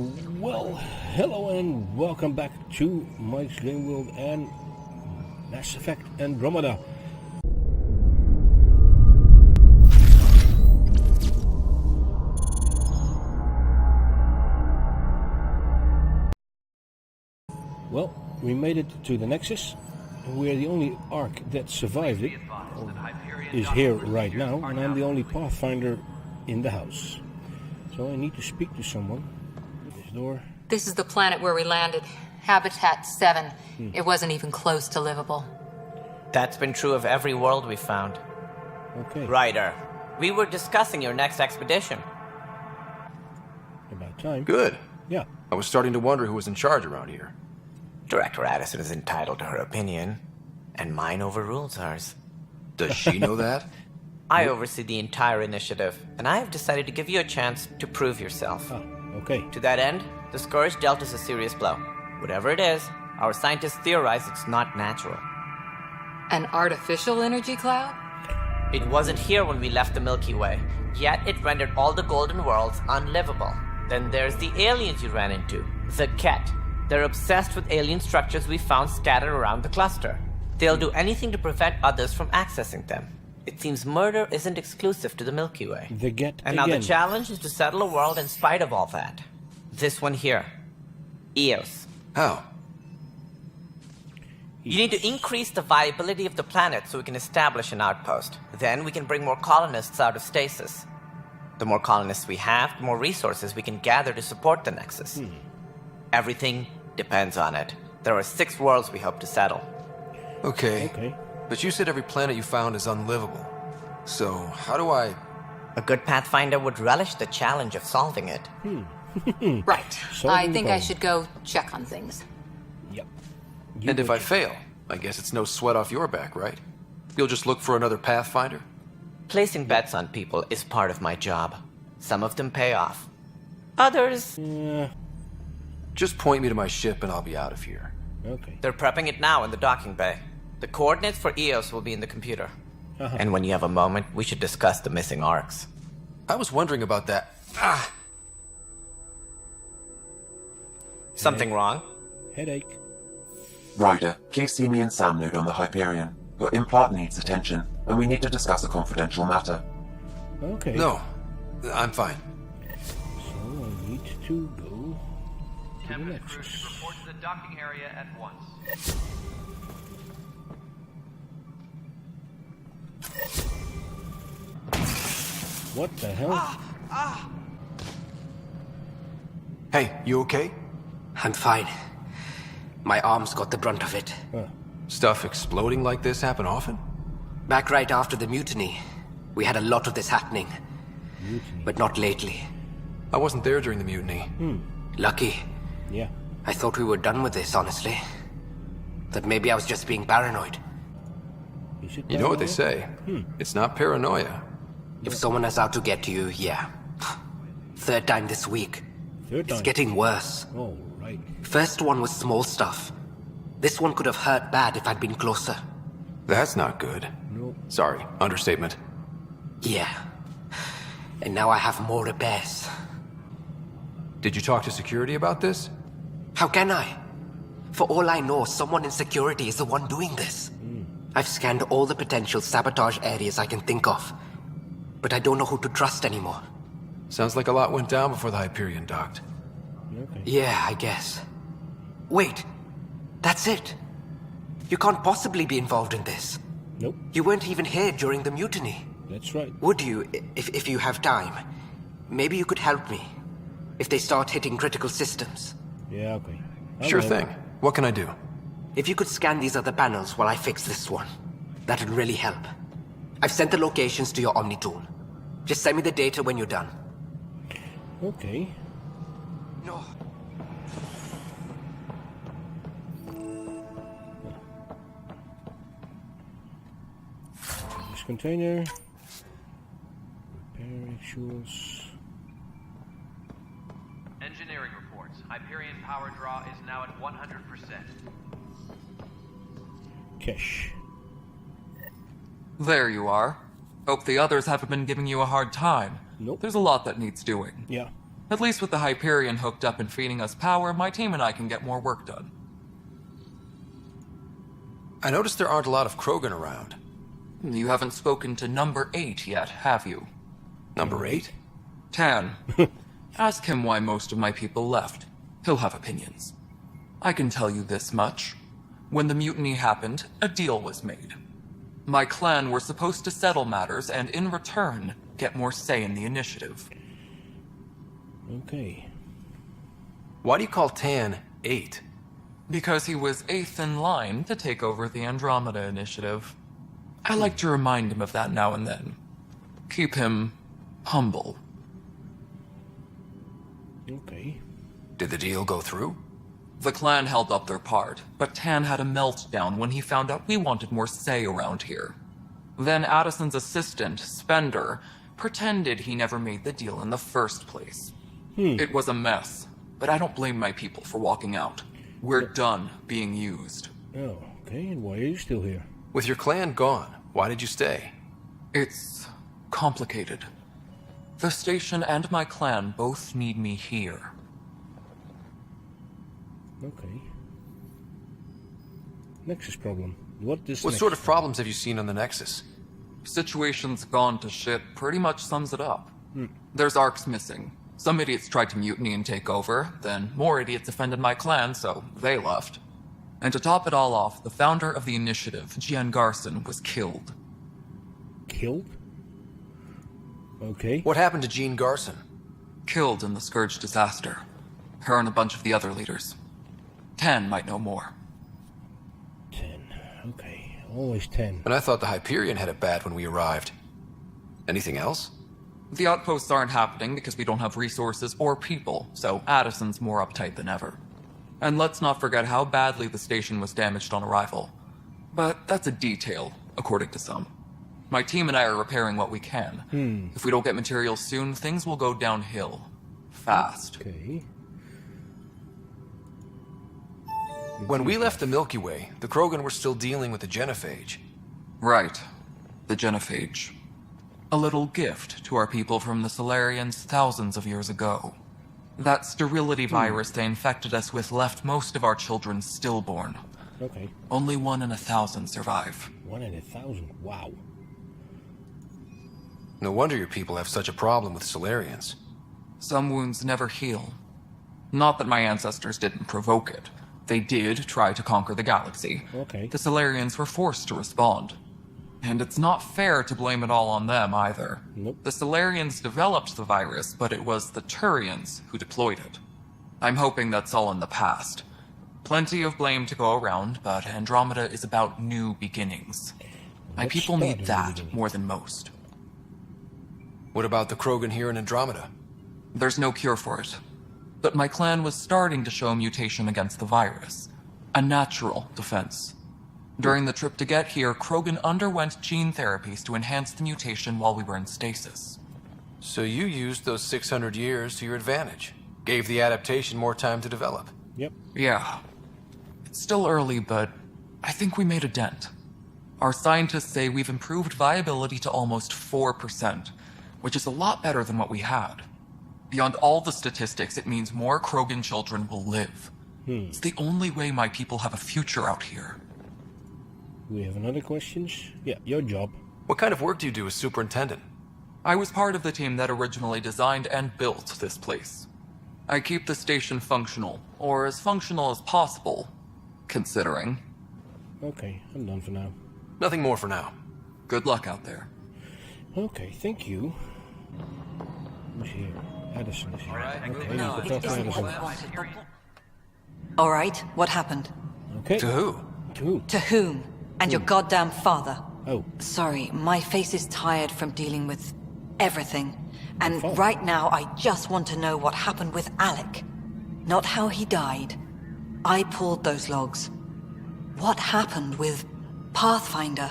Well, hello and welcome back to Mike's Game World and Mass Effect Andromeda. Well, we made it to the Nexus. We're the only Ark that survived it, is here right now, and I'm the only pathfinder in the house. So I need to speak to someone. This door. This is the planet where we landed. Habitat 7. It wasn't even close to livable. That's been true of every world we found. Okay. Ryder, we were discussing your next expedition. About time. Good. Yeah. I was starting to wonder who was in charge around here. Director Addison is entitled to her opinion, and mine overrules hers. Does she know that? I oversee the entire initiative, and I have decided to give you a chance to prove yourself. Ah, okay. To that end, the Scourge dealt us a serious blow. Whatever it is, our scientists theorize it's not natural. An artificial energy cloud? It wasn't here when we left the Milky Way, yet it rendered all the golden worlds unlivable. Then there's the aliens you ran into, the Ket. They're obsessed with alien structures we found scattered around the cluster. They'll do anything to prevent others from accessing them. It seems murder isn't exclusive to the Milky Way. The Get And again. now the challenge is to settle a world in spite of all that. This one here. Eos. How? You need to increase the viability of the planet so we can establish an outpost. Then we can bring more colonists out of stasis. The more colonists we have, the more resources we can gather to support the Nexus. Everything depends on it. There are 6 worlds we hope to settle. Okay. But you said every planet you found is unlivable. So, how do I... A good Pathfinder would relish the challenge of solving it. Right. Solving I the think I problem. should go check on things. Yep. And if I fail, I guess it's no sweat off your back, right? You'll just look for another Pathfinder? Placing bets on people is part of my job. Some of them pay off. Others... Just point me to my ship and I'll be out of here. Okay. They're prepping it now in the docking bay. The coordinates for Eos will be in the computer. And when you have a moment, we should discuss the missing arcs. I was wondering about that. Something wrong? Headache. Ryder, please see me and Sam node on the Hyperion. Your implant needs attention, and we need to discuss a confidential matter. Okay. No, I'm fine. So I need to go to the Tempest crew should Nexus. report to the docking area at once. What the hell? Hey, you okay? I'm fine. My arms got the brunt of it. Stuff exploding like this happen often? Back right after the mutiny, we had a lot of this happening. But not lately. I wasn't there during the mutiny. Lucky. Yeah. I thought we were done with this, honestly. That maybe I was just being paranoid. Is it You know what they paranoid? say. It's not paranoia. If someone is out to get you, yeah. 3rd time this week. Third time. It's getting worse. Oh, right. First one was small stuff. This one could have hurt bad if I'd been closer. That's not good. No. Sorry, understatement. Yeah. And now I have more repairs. Did you talk to security about this? How can I? For all I know, someone in security is the one doing this. I've scanned all the potential sabotage areas I can think of. But I don't know who to trust anymore. Sounds like a lot went down before the Hyperion docked. Okay. Yeah, I guess. Wait. That's it. You can't possibly be involved in this. Nope. You weren't even here during the mutiny. That's right. Would you, if you have time? Maybe you could help me. If they start hitting critical systems. Yeah, okay. I Sure will. thing. What can I do? If you could scan these other panels while I fix this one, that would really help. I've sent the locations to your Omni tool. Just send me the data when you're done. Okay. No. This container. Repair actuals. Engineering reports. Hyperion power draw is now at 100%. Cache. There you are. Hope the others haven't been giving you a hard time. Nope. There's a lot that needs doing. Yeah. At least with the Hyperion hooked up and feeding us power, my team and I can get more work done. I noticed there aren't a lot of Krogan around. You haven't spoken to number 8 yet, have you? Number 8? Tan. Ask him why most of my people left. He'll have opinions. I can tell you this much. When the mutiny happened, a deal was made. My clan were supposed to settle matters and, in return, get more say in the initiative. Okay. Why do you call Tan 8? Because he was 8th in line to take over the Andromeda initiative. I like to remind him of that now and then. Keep him humble. Okay. Did the deal go through? The clan held up their part, but Tan had a meltdown when he found out we wanted more say around here. Then Addison's assistant, Spender, pretended he never made the deal in the first place. It was a mess, but I don't blame my people for walking out. We're done being used. Oh, okay. And why are you still here? With your clan gone, why did you stay? It's complicated. The station and my clan both need me here. Okay. Nexus problem. What is What Nexus sort of problem? problems have you seen on the Nexus? Situation's gone to shit pretty much sums it up. There's arcs missing. Some idiots tried to mutiny and take over, then more idiots offended my clan, so they left. And to top it all off, the founder of the initiative, Gian Garson, was killed. Killed? Okay. What happened to Jean Garson? Killed in the Scourge disaster. Her and a bunch of the other leaders. Tan might know more. 10. Okay. Always 10. And I thought the Hyperion had it bad when we arrived. Anything else? The outposts aren't happening because we don't have resources or people, so Addison's more uptight than ever. And let's not forget how badly the station was damaged on arrival. But that's a detail, according to some. My team and I are repairing what we can. If we don't get materials soon, things will go downhill. Fast. Okay. When we left the Milky Way, the Krogan were still dealing with the genophage. Right. The genophage. A little gift to our people from the Solarians thousands of years ago. That sterility virus they infected us with left most of our children stillborn. Okay. Only 1 in 1,000 survive. 1 in 1,000. Wow. No wonder your people have such a problem with Solarians. Some wounds never heal. Not that my ancestors didn't provoke it. They did try to conquer the galaxy. Okay. The Solarians were forced to respond. And it's not fair to blame it all on them, either. Nope. The Solarians developed the virus, but it was the Turians who deployed it. I'm hoping that's all in the past. Plenty of blame to go around, but Andromeda is about new beginnings. My Let's people start need a that new beginning. more than most. What about the Krogan here in Andromeda? There's no cure for it. But my clan was starting to show mutation against the virus. A natural defense. During the trip to get here, Krogan underwent gene therapies to enhance the mutation while we were in stasis. So you used those 600 years to your advantage. Gave the adaptation more time to develop. Yep. Yeah. It's still early, but I think we made a dent. Our scientists say we've improved viability to almost 4%, which is a lot better than what we had. Beyond all the statistics, it means more Krogan children will live. It's the only way my people have a future out here. We have another questions? Yeah, your job. What kind of work do you do as superintendent? I was part of the team that originally designed and built this place. I keep the station functional, or as functional as possible, considering. Okay, I'm done for now. Nothing more for now. Good luck out there. Okay, thank you. Who's here? Addison is here. Okay, we No, can it talk to isn't Addison. what I wanted, but... All right, what happened? Okay. To who? To who? To whom? And your goddamn father. Oh, Sorry, my face is tired from dealing with everything. And Father? right now, I just want to know what happened with Alec. Not how he died. I pulled those logs. What happened with Pathfinder?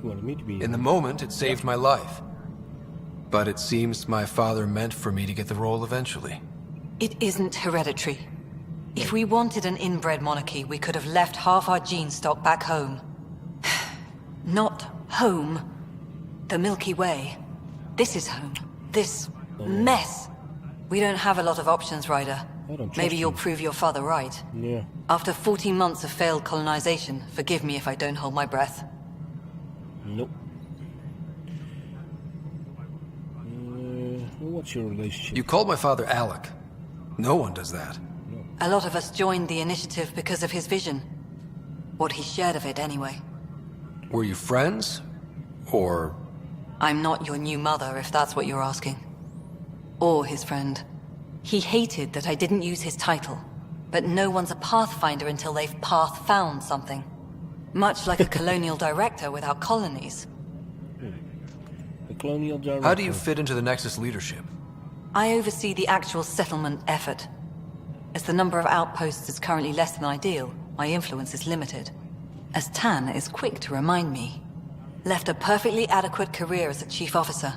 you wanted me to be... In the moment, it saved my life. But it seems my father meant for me to get the role eventually. It isn't hereditary. If we wanted an inbred monarchy, we could have left half our gene stock back home. Not home. The Milky Way. this is home. This mess. We don't have a lot of options, Ryder. I don't trust Maybe you'll you. prove your father right. Yeah. After 14 months of failed colonization, forgive me if I don't hold my breath. Nope. What's your relationship? You called my father Alec. No one does that. A lot of us joined the initiative because of his vision. What he shared of it, anyway. Were you friends? Or... I'm not your new mother, if that's what you're asking. Or his friend. He hated that I didn't use his title. But no one's a pathfinder until they've path-found something. Much like a colonial director without colonies. The colonial director. how do you fit into the Nexus leadership? I oversee the actual settlement effort. As the number of outposts is currently less than ideal, my influence is limited. As Tan is quick to remind me. Left a perfectly adequate career as a chief officer.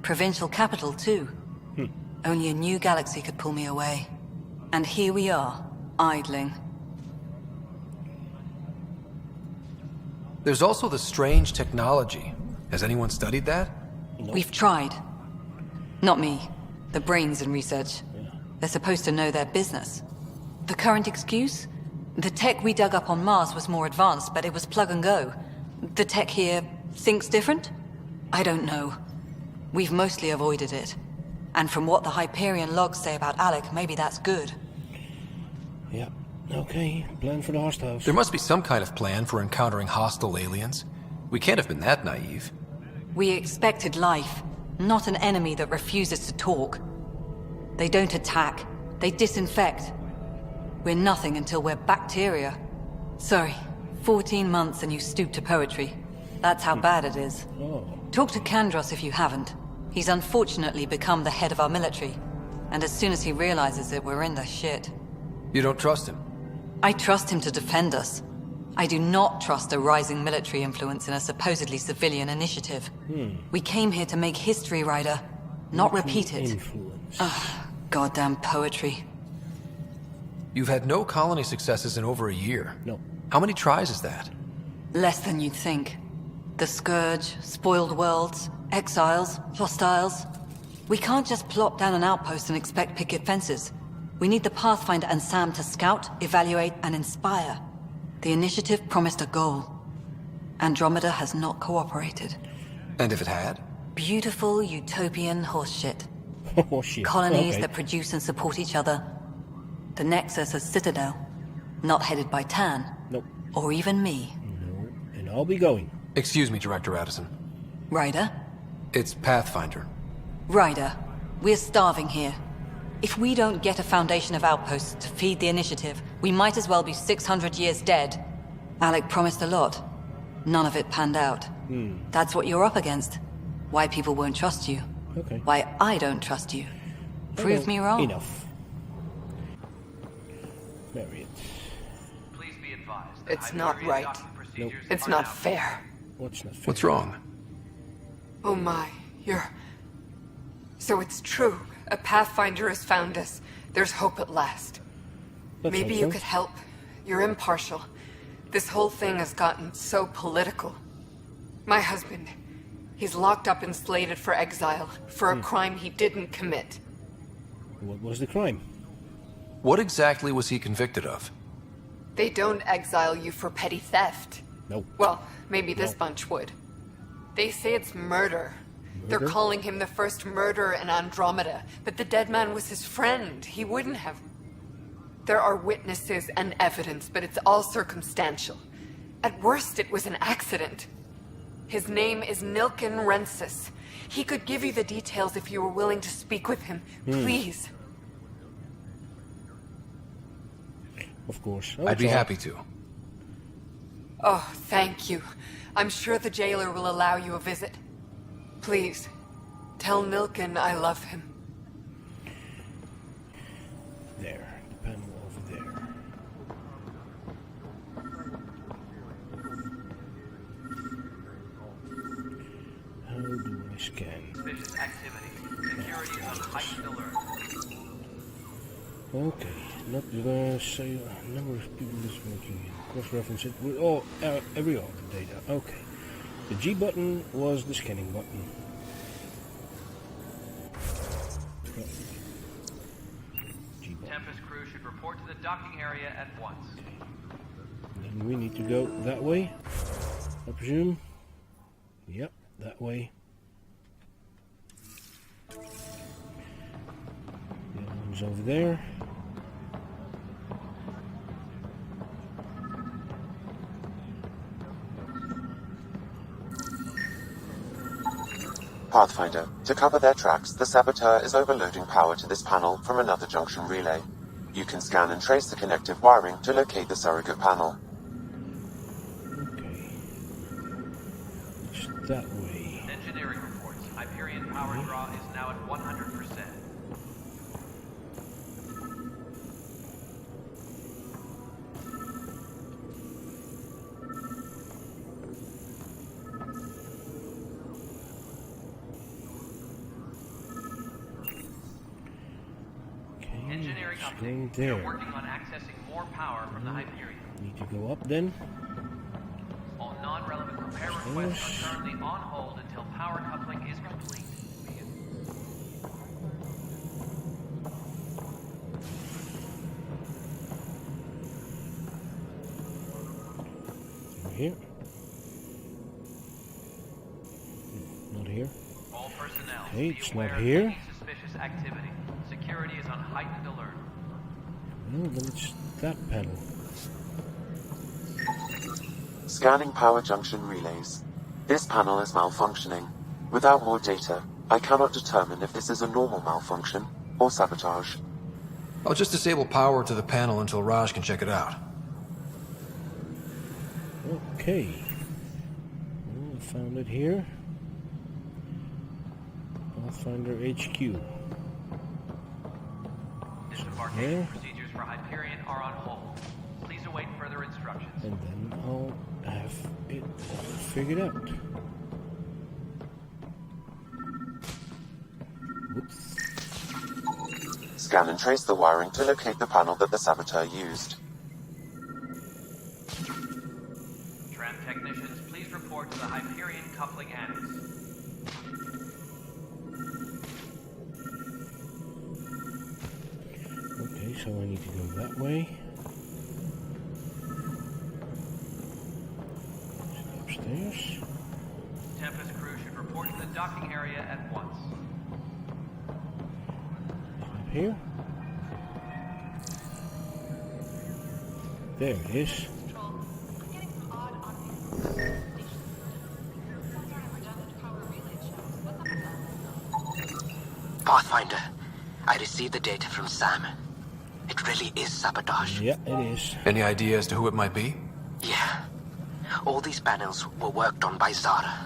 Provincial capital, too. Only a new galaxy could pull me away. And here we are, idling. There's also the strange technology. Has anyone studied that? We've tried. Not me. The brains in research. They're supposed to know their business. The current excuse? The tech we dug up on Mars was more advanced, but it was plug and go. The tech here thinks different? I don't know. We've mostly avoided it. And from what the Hyperion logs say about Alec, maybe that's good. Yeah. Okay. Plan for the hostiles. There must be some kind of plan for encountering hostile aliens. We can't have been that naive. We expected life, not an enemy that refuses to talk. They don't attack, they disinfect. We're nothing until we're bacteria. Sorry, 14 months and you stoop to poetry. That's how bad it is. Oh. Talk to Kandros if you haven't. He's unfortunately become the head of our military. And as soon as he realizes it, we're in the shit. You don't trust him? I trust him to defend us. I do not trust a rising military influence in a supposedly civilian initiative. We came here to make history, Ryder, not repeat it. Influence. Goddamn poetry. You've had no colony successes in over a year. No. How many tries is that? Less than you'd think. The Scourge, spoiled worlds, exiles, hostiles. We can't just plop down an outpost and expect picket fences. We need the Pathfinder and Sam to scout, evaluate, and inspire. The initiative promised a goal. Andromeda has not cooperated. And if it had? Beautiful utopian horseshit. Oh, shit. Colonies Okay. that produce and support each other. The Nexus as Citadel. Not headed by Tan. Nope. Or even me. No. And I'll be going. Excuse me, Director Addison. Ryder? It's Pathfinder. Ryder, we're starving here. If we don't get a foundation of outposts to feed the initiative, we might as well be 600 years dead. Alec promised a lot. None of it panned out. That's what you're up against. Why people won't trust you. Okay. Why I don't trust you. Prove me wrong. Enough. Marry it. Please be advised. It's not right. It's not fair. What's not fair? What's wrong? Oh my, So it's true. A Pathfinder has found us. There's hope at last. Let's Maybe hope you so. could help. You're impartial. This whole thing has gotten so political. My husband, he's locked up and slated for exile for a crime he didn't commit. What was the crime? What exactly was he convicted of? They don't exile you for petty theft. No. Well, maybe this No. bunch would. They say it's murder. They're Murder? calling him the first murderer in Andromeda, but the dead man was his friend. He wouldn't have. There are witnesses and evidence, but it's all circumstantial. At worst, it was an accident. His name is Nilken Rensis. He could give you the details if you were willing to speak with him. Please. Of course. I'd be happy to. Oh, thank you. I'm sure the jailer will allow you a visit. Please, tell Nilken I love him. There. The panel over there. How do I scan? Suspicious activity. Security is on heightened alert. Okay. Not say number of people listening. Cross-reference it with all every other data. Okay. The G button was the scanning button. Tempest crew should report to the docking area at once. Then we need to go that way, I presume. Yep, that way. The other one's over there. Pathfinder, to cover their tracks, the saboteur is overloading power to this panel from another junction relay. You can scan and trace the connective wiring to locate the surrogate panel. Okay. It's that way. Engineering reports. Hyperion power draw is now at 100%. Engineering update. There. We're working on accessing more power from the Hyperion. Need to go up then. All non-relevant repair requests are currently on hold until power coupling is complete. Over here. Not here. All personnel, Okay, be it's aware not of here. any suspicious activity. Security is on heightened alert. No, then it's that panel. Scanning power junction relays. This panel is malfunctioning. Without more data, I cannot determine if this is a normal malfunction or sabotage. I'll just disable power to the panel until Raj can check it out. Okay. Well, I found it here. Pathfinder HQ. Disembarkation procedures for Hyperion are on hold. Please await further instructions. And then I'll have it figured out. Whoops. Scan and trace the wiring to locate the panel that the saboteur used. Tram technicians, please report to the Hyperion coupling annex. Okay, so I need to go that way. Upstairs. Tempest crew should report to the docking area at once. Up here. There it is. Pathfinder, I received the data from Sam. It really is sabotage. Yeah, it is. Any idea as to who it might be? Yeah. All these panels were worked on by Zara.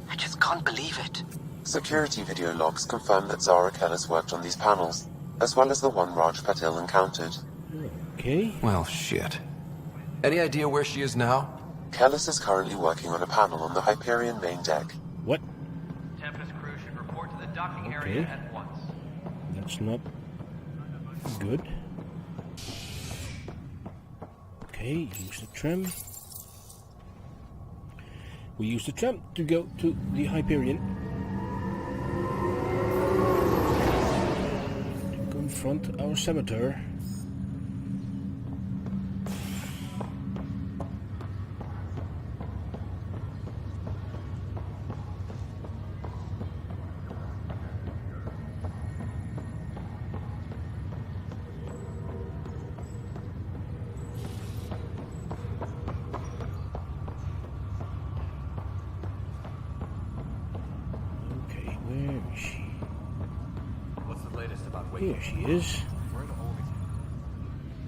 I just can't believe it. Security video logs confirm that Zara Kellis worked on these panels, as well as the one Raj Patil encountered. Okay. Well, shit. Any idea where she is now? Kellis is currently working on a panel on the Hyperion main deck. What? Tempest crew should report to the docking Okay. area at once. That's not good. Okay, use the tram. We use the tram to go to the Hyperion. To confront our saboteur. Okay, where is she? What's the latest about Here she is.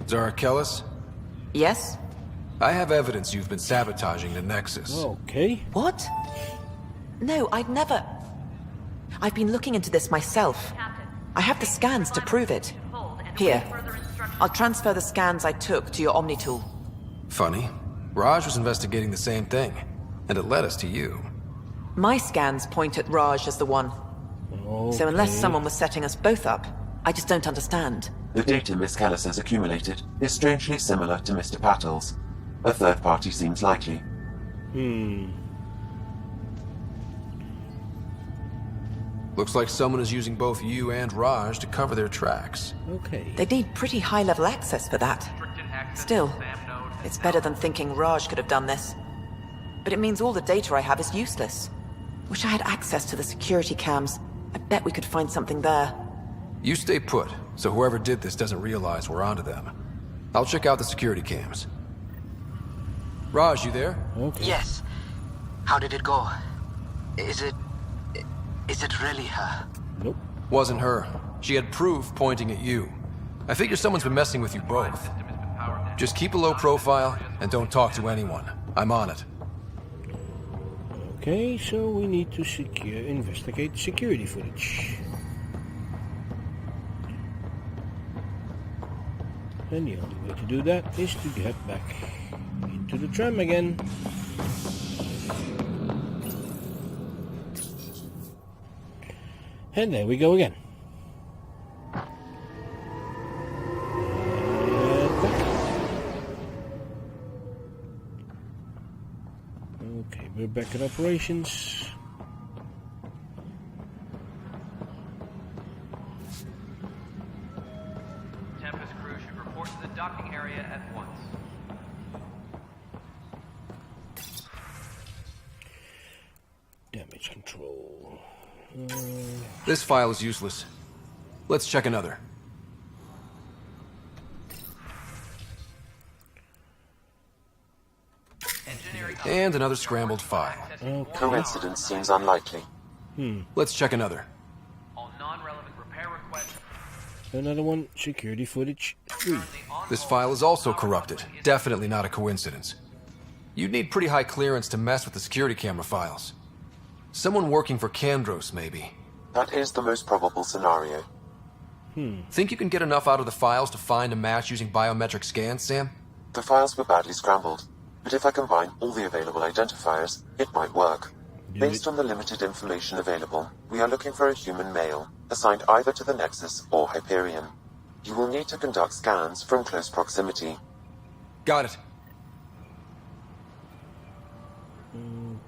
Zara Kellis? Yes? I have evidence you've been sabotaging the Nexus. Okay. What? No, I'd never... I've been looking into this myself. I have the scans to prove it. Here. I'll transfer the scans I took to your Omni tool. Funny. Raj was investigating the same thing, and it led us to you. My scans point at Raj as the one. Okay. So unless someone was setting us both up, I just don't understand. The data Miss Kellis has accumulated is strangely similar to Mr. Patil's. A third party seems likely. Looks like someone is using both you and Raj to cover their tracks. Okay. They need pretty high-level access for that. Still, it's better than thinking Raj could have done this. But it means all the data I have is useless. Wish I had access to the security cams. I bet we could find something there. You stay put, so whoever did this doesn't realize we're onto them. I'll check out the security cams. Raj, you there? Okay. Yes. How did it go? Is it really her? Nope. Wasn't her. She had proof pointing at you. I figure someone's been messing with you both. Just keep a low profile and don't talk to anyone. I'm on it. Okay, so we need to investigate security footage. And the only way to do that is to get back into the tram again. And there we go again. Okay, we're back in operations. Tempest crew should report to the docking area at once. Damage control. This file is useless. Let's check another. And another scrambled file. Coincidence seems unlikely. Let's check another. All non-relevant repair requests. Another one, security footage 3. This file is also corrupted. Definitely not a coincidence. You'd need pretty high clearance to mess with the security camera files. Someone working for Kandros, maybe. That is the most probable scenario. Think you can get enough out of the files to find a match using biometric scans, Sam? The files were badly scrambled, but if I combine all the available identifiers, it might work. Based on the limited information available, we are looking for a human male, assigned either to the Nexus or Hyperion. You will need to conduct scans from close proximity. Got it.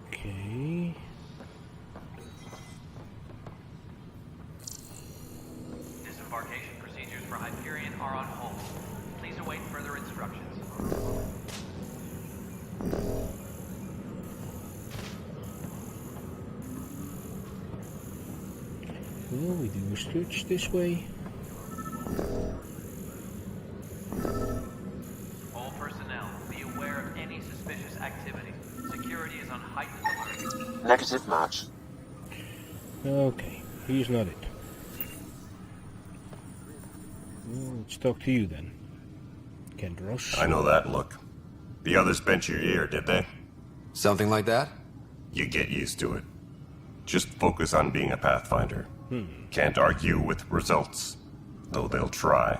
Okay. Disembarkation procedures for Hyperion are on hold. Please await further instructions. Well, we do a search this way. All personnel, be aware of any suspicious activity. Security is on heightened alert. Negative match. Okay, he's not it. Well, let's talk to you then, Kandros. I know that look. The others bent your ear, did they? Something like that? You get used to it. Just focus on being a pathfinder. Can't argue with results, though they'll try.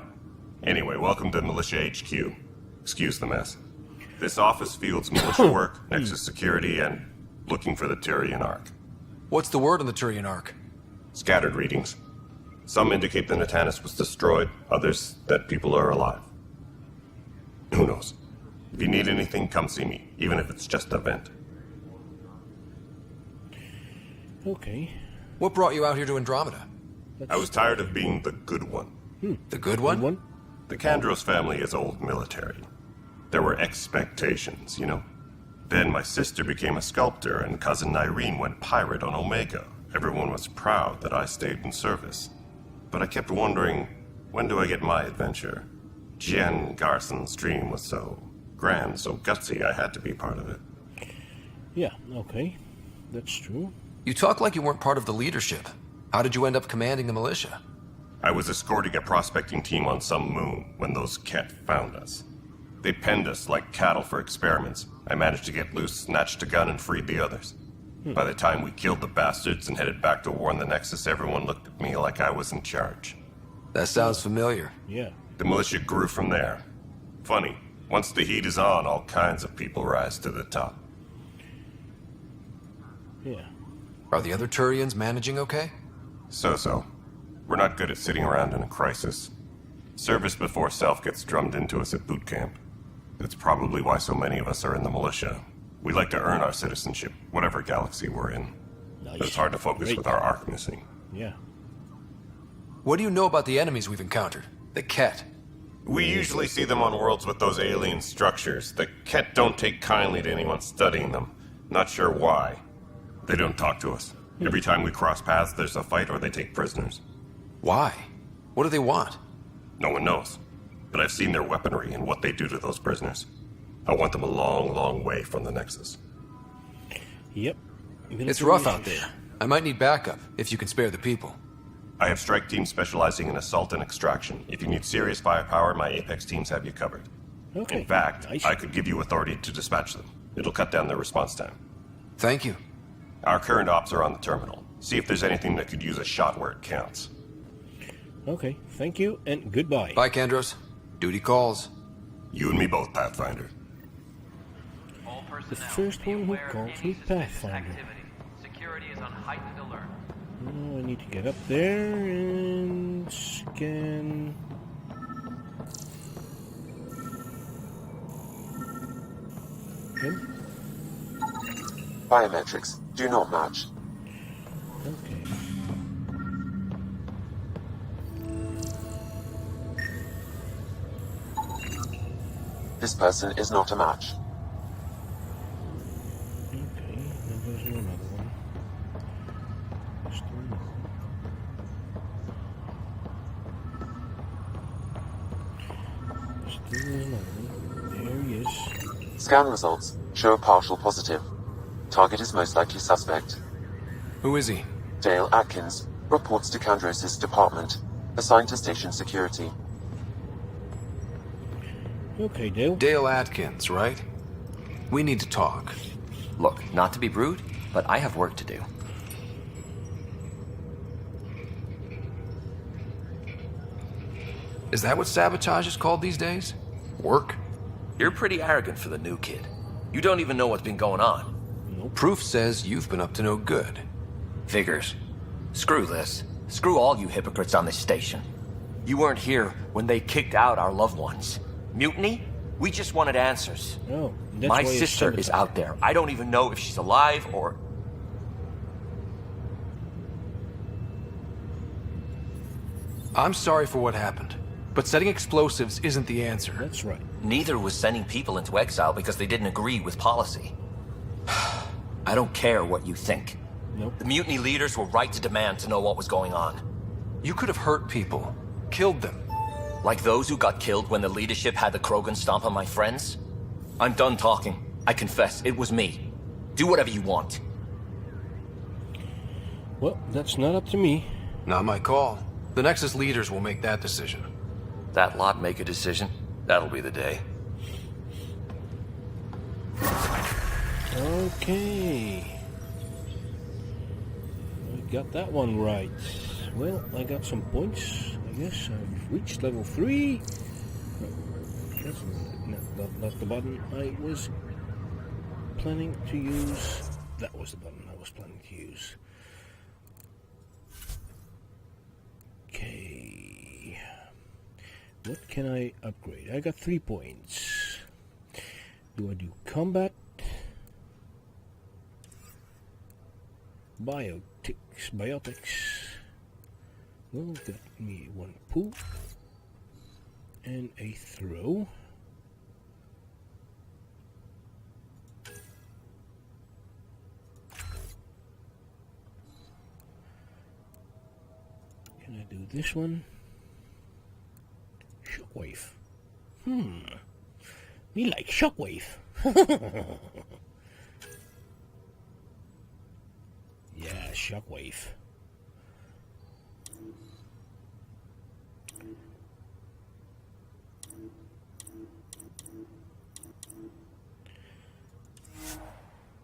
Anyway, welcome to Militia HQ. Excuse the mess. This office fields militia work, Nexus security, and looking for the Turian Ark. What's the word on the Turian Ark? Scattered readings. Some indicate the Natanus was destroyed, others that people are alive. Who knows? If you need anything, come see me, even if it's just a vent. Okay. What brought you out here to Andromeda? I was tired of being the good one. The good one? Good one? The Kandros family is old military. There were expectations, you know? Then my sister became a sculptor and cousin Irene went pirate on Omega. Everyone was proud that I stayed in service. But I kept wondering, when do I get my adventure? Jen Garson's dream was so grand, so gutsy, I had to be part of it. Yeah, okay. That's true. You talk like you weren't part of the leadership. How did you end up commanding the militia? I was escorting a prospecting team on some moon when those Ket found us. They penned us like cattle for experiments. I managed to get loose, snatched a gun, and freed the others. By the time we killed the bastards and headed back to warn the Nexus, everyone looked at me like I was in charge. That sounds familiar. Yeah. The militia grew from there. Funny, once the heat is on, all kinds of people rise to the top. Yeah. Are the other Turians managing okay? So-so. We're not good at sitting around in a crisis. Service before self gets drummed into us at boot camp. That's probably why so many of us are in the militia. We like to earn our citizenship, whatever galaxy we're in. Nice. But it's hard to focus Great. with our arc missing. Yeah. What do you know about the enemies we've encountered? The Ket. We usually see them on worlds with those alien structures. The Ket don't take kindly to anyone studying them. Not sure why. They don't talk to us. Every time we cross paths, there's a fight or they take prisoners. Why? What do they want? No one knows. But I've seen their weaponry and what they do to those prisoners. I want them a long, long way from the Nexus. Yep. It's rough out there. I might need backup, if you can spare the people. I have strike teams specializing in assault and extraction. If you need serious firepower, my Apex teams have you covered. Okay. In fact, Nice. I could give you authority to dispatch them. It'll cut down their response time. Thank you. Our current ops are on the terminal. See if there's anything that could use a shot where it counts. Okay, thank you and goodbye. Bye, Kandros. Duty calls. You and me both, Pathfinder. All The personnel, first be one who aware of calls any me suspicious Pathfinder. activity. Security is on heightened alert. Oh, I need to get up there and scan. Him? Biometrics do not match. Okay. This person is not a match. Okay, then there's another one. Still another one. There he is. Scan results show a partial positive. Target is most likely suspect. Who is he? Dale Atkins reports to Kandros' department, assigned to station security. Okay, Dale. Dale Atkins, right? We need to talk. Look, not to be rude, but I have work to do. Is that what sabotage is called these days? Work? You're pretty arrogant for the new kid. You don't even know what's been going on. Proof says you've been up to no good. Figures. Screw this. Screw all you hypocrites on this station. You weren't here when they kicked out our loved ones. Mutiny? We just wanted answers. Oh, that's My why it's sister is sabotage. out there. I don't even know if she's alive or... I'm sorry for what happened, but setting explosives isn't the answer. That's right. Neither was sending people into exile because they didn't agree with policy. I don't care what you think. Nope. The mutiny leaders were right to demand to know what was going on. You could have hurt people, killed them. Like those who got killed when the leadership had the Krogan stomp on my friends? I'm done talking. I confess, it was me. Do whatever you want. Well, that's not up to me. Not my call. The Nexus leaders will make that decision. That lot make a decision. That'll be the day. Okay. I got that one right. Well, I got some points. I guess I've reached level 3. No, that's not the button I was planning to use. That was the button I was planning to use. Okay. What can I upgrade? I got 3 points. Do I do combat? Biotics. Well, got me 1 pull and a throw. Can I do this one? Shockwave. Me like shockwave. Yeah, shockwave.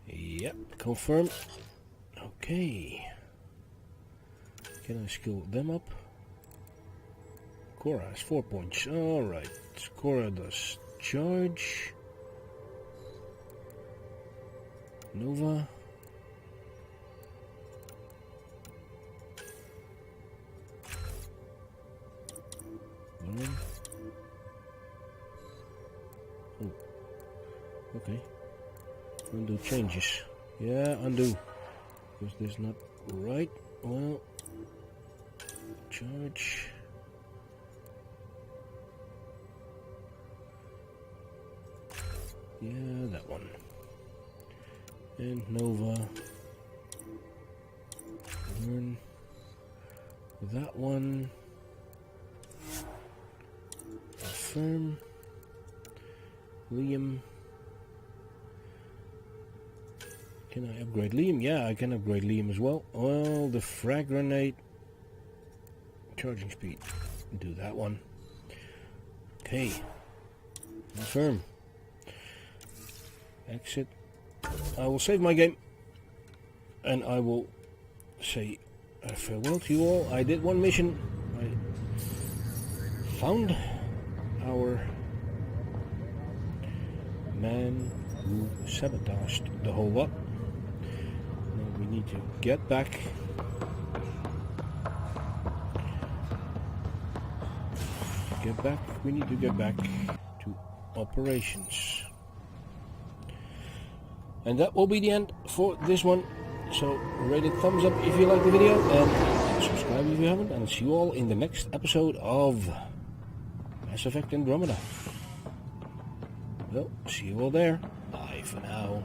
Yep, confirm. Okay. Can I skill them up? Cora has 4 points. Alright. Cora does charge. Nova. Oh. Okay. Undo changes. Yeah, undo. Because this is not right. Well, Charge. Yeah, that one. And Nova. Learn that one. Affirm. Liam. Can I upgrade Liam? Yeah, I can upgrade Liam as well. Well, the frag grenade. Charging speed. Do that one. Okay. Confirm. Exit. I will save my game. And I will say farewell to you all. I did one mission. I found our man who sabotaged the whole lot. Now we need to get back. We need to get back to operations. And that will be the end for this one. So rate it thumbs up if you like the video and subscribe if you haven't, and see you all in the next episode of Mass Effect Andromeda. Well, see you all there. Bye for now.